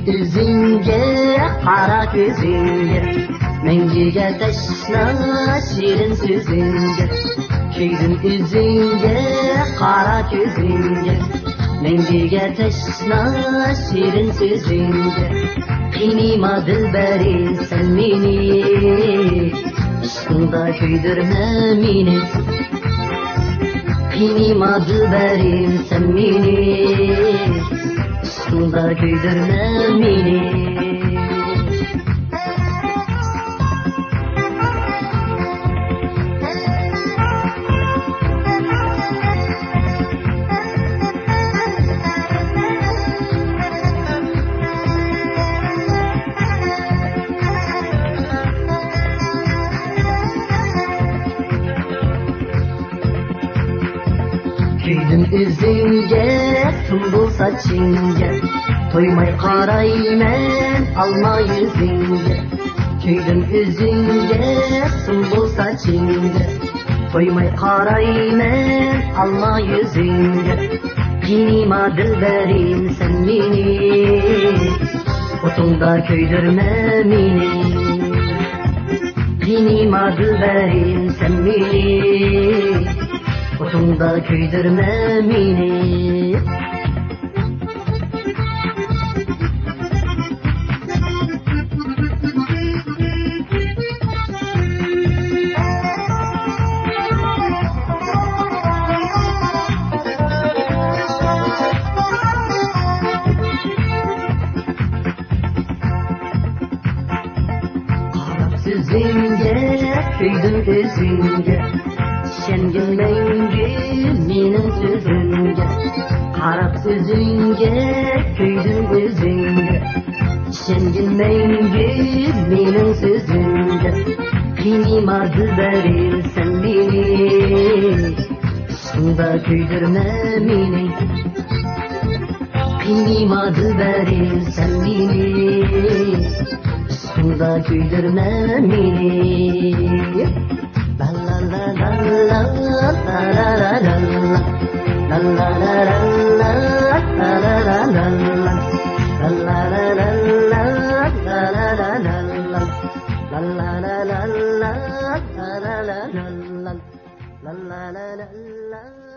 Üzünge, kara gözünge, mengiga taşna şirin sözünge. Köydüm üzünge, kara gözünge, mengiga taşna şirin sözünge. Kıynıma dilberim sen meni, aşkında köydürme meni. Kıynıma dilberim sen meni, aşkında köydürme meni. Köydüm üzünge, tumbul saçınga, toymay qarayman alma yüzünge. Köydüm üzünge, tumbul saçınga, toymay qarayman alma yüzünge. Kıynıma dilberim sen meni, otunda köydürme meni. Kıynıma dilberim sen meni, otunda köydürme meni. Qarab sözünge, köydüm özünge, şengin mengi menin sözünge. Qarab sözünge, köydüm özünge, şengin mengi menin sözünge. Kıynıma dilberim sen meni, aşkında köydürme meni. Kıynıma dilberim sen meni, aşkında köydürme meni. La la la la la la la la la la la la la la la la la la la la